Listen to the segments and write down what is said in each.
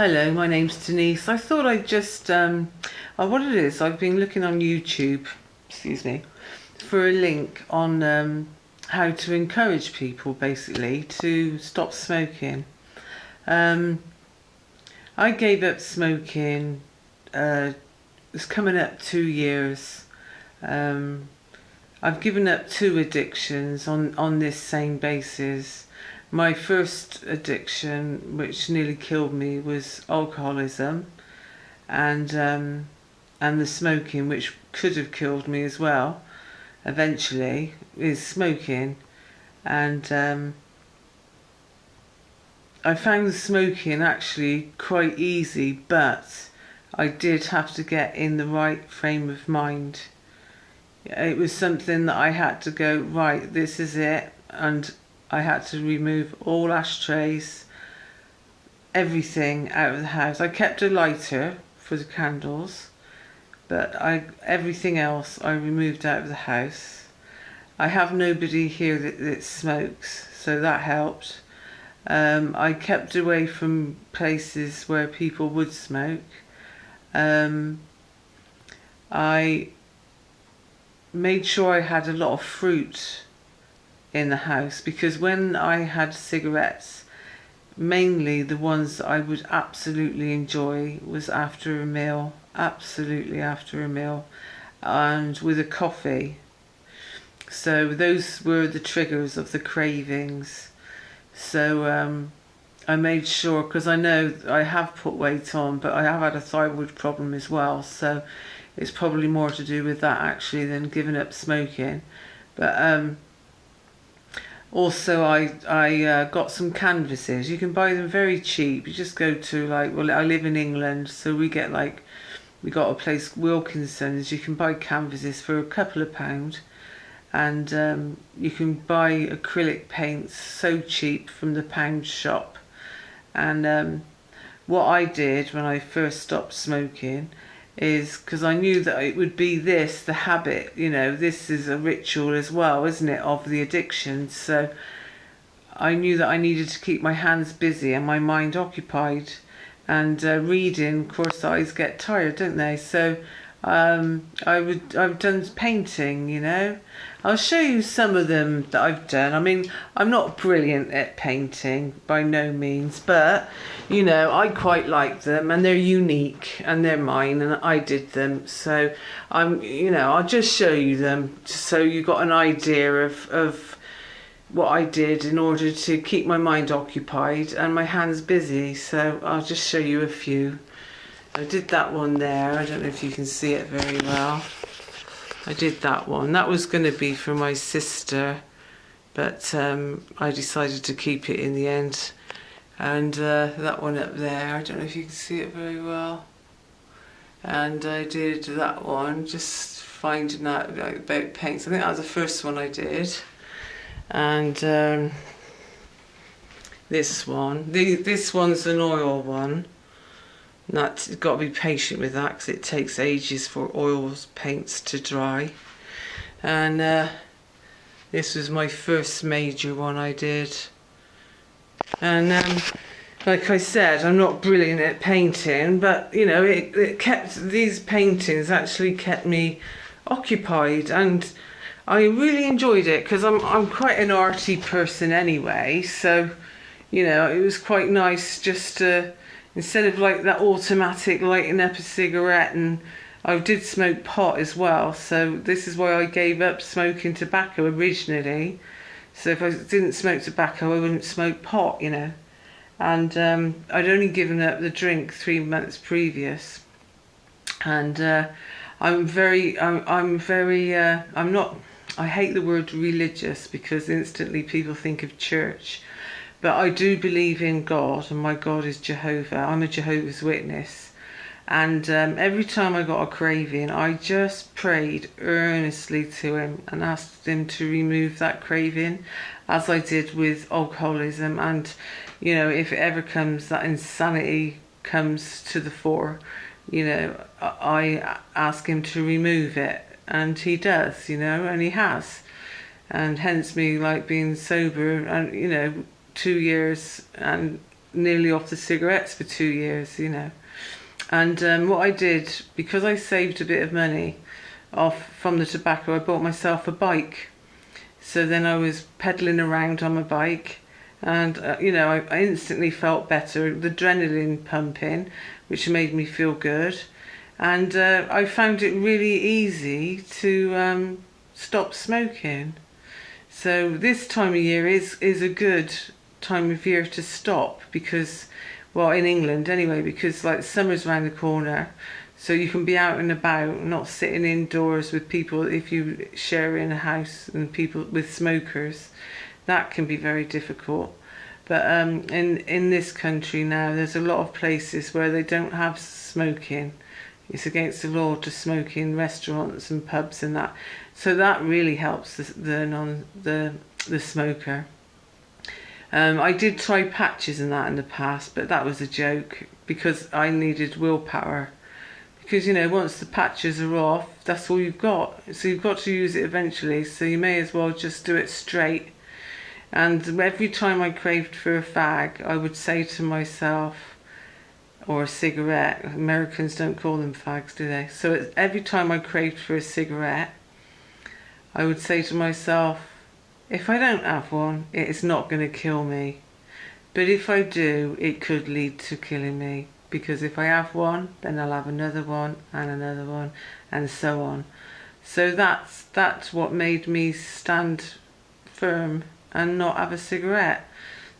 Hello, my name's Denise. I thought I'd just, what it is, I've been looking on YouTube, excuse me, for a link on how to encourage people basically to stop smoking. Um, I gave up smoking, it's coming up 2 years. Um, I've given up two addictions on this same basis. My first addiction, which nearly killed me, was alcoholism, and the smoking, which could have killed me as well. Eventually, is smoking, and I found the smoking actually quite easy, but I did have to get in the right frame of mind. It was something that I had to go, right, this is it, and I had to remove all ashtrays, everything out of the house. I kept a lighter for the candles, but everything else I removed out of the house. I have nobody here that smokes, so that helped. I kept away from places where people would smoke. I made sure I had a lot of fruit in the house, because when I had cigarettes, mainly the ones that I would absolutely enjoy was after a meal, absolutely after a meal, and with a coffee. So those were the triggers of the cravings. So I made sure, because I know I have put weight on, but I have had a thyroid problem as well, so it's probably more to do with that actually than giving up smoking. But also I got some canvases. You can buy them very cheap. You just go to, like, well, I live in England, so we got a place, Wilkinson's. You can buy canvases for a couple of pounds, and you can buy acrylic paints so cheap from the pound shop. And what I did when I first stopped smoking is, because I knew that it would be this, the habit, this is a ritual as well, isn't it, of the addiction. So I knew that I needed to keep my hands busy and my mind occupied. And reading, of course, eyes get tired, don't they? So I've done painting. I'll show you some of them that I've done. I mean, I'm not brilliant at painting by no means, but I quite like them, and they're unique and they're mine, and I did them. So I'll just show you them so you got an idea of what I did in order to keep my mind occupied and my hands busy. So I'll just show you a few. I did that one there. I don't know if you can see it very well. I did that one. That was going to be for my sister, but I decided to keep it in the end. And that one up there, I don't know if you can see it very well. And I did that one, just finding out about paints. I think that was the first one I did. And this one. This one's an oil one. You've got to be patient with that, because it takes ages for oil paints to dry. And this was my first major one I did. And like I said, I'm not brilliant at painting, but these paintings actually kept me occupied, and I really enjoyed it, because I'm quite an arty person anyway. So it was quite nice just to, instead of like that automatic lighting up a cigarette. And I did smoke pot as well, so this is why I gave up smoking tobacco originally. So if I didn't smoke tobacco, I wouldn't smoke pot, And I'd only given up the drink 3 months previous. And I'm not, I hate the word religious, because instantly people think of church. But I do believe in God, and my God is Jehovah. I'm a Jehovah's Witness. And every time I got a craving, I just prayed earnestly to him and asked him to remove that craving, as I did with alcoholism. And, if it ever comes, that insanity comes to the fore, I ask him to remove it. And he does, and he has. And hence me, like, being sober and, 2 years and nearly off the cigarettes for 2 years, you know. And what I did, because I saved a bit of money off from the tobacco, I bought myself a bike. So then I was pedaling around on my bike, and you know, I instantly felt better, the adrenaline pumping, which made me feel good. And I found it really easy to stop smoking. So this time of year is a good time of year to stop, because, well, in England anyway, because like summer's around the corner, so you can be out and about, not sitting indoors with people. If you share in a house and people with smokers, that can be very difficult. But in this country now, there's a lot of places where they don't have smoking. It's against the law to smoke in restaurants and pubs and that. So that really helps the smoker. I did try patches and that in the past, but that was a joke, because I needed willpower. Because, you know, once the patches are off, that's all you've got. So you've got to use it eventually. So you may as well just do it straight. And every time I craved for a fag, I would say to myself, or a cigarette. Americans don't call them fags, do they? So every time I craved for a cigarette, I would say to myself, if I don't have one, it is not going to kill me. But if I do, it could lead to killing me. Because if I have one, then I'll have another one, and so on. So that's what made me stand firm and not have a cigarette.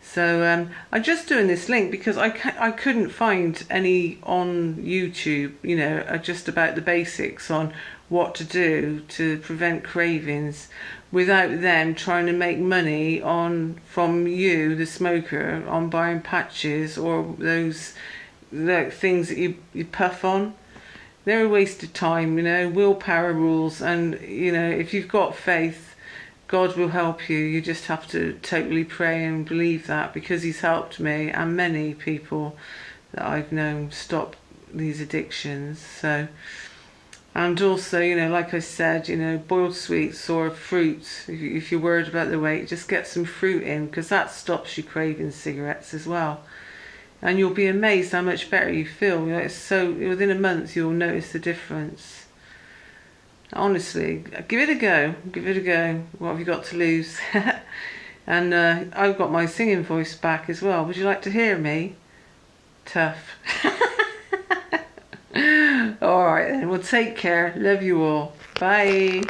So I'm just doing this link because I couldn't find any on YouTube, you know, just about the basics on what to do to prevent cravings without them trying to make money from you, the smoker, on buying patches or those things that you puff on. They're a waste of time, you know. Willpower rules, and you know, if you've got faith, God will help you. You just have to totally pray and believe that, because he's helped me and many people that I've known stop these addictions. So, and also, you know, like I said, you know, boiled sweets or fruits, if you're worried about the weight, just get some fruit in, because that stops you craving cigarettes as well. And you'll be amazed how much better you feel. You know, it's so, within a month you'll notice the difference. Honestly, give it a go. Give it a go. What have you got to lose? And I've got my singing voice back as well. Would you like to hear me? Tough. Alright then, well, take care. Love you all. Bye.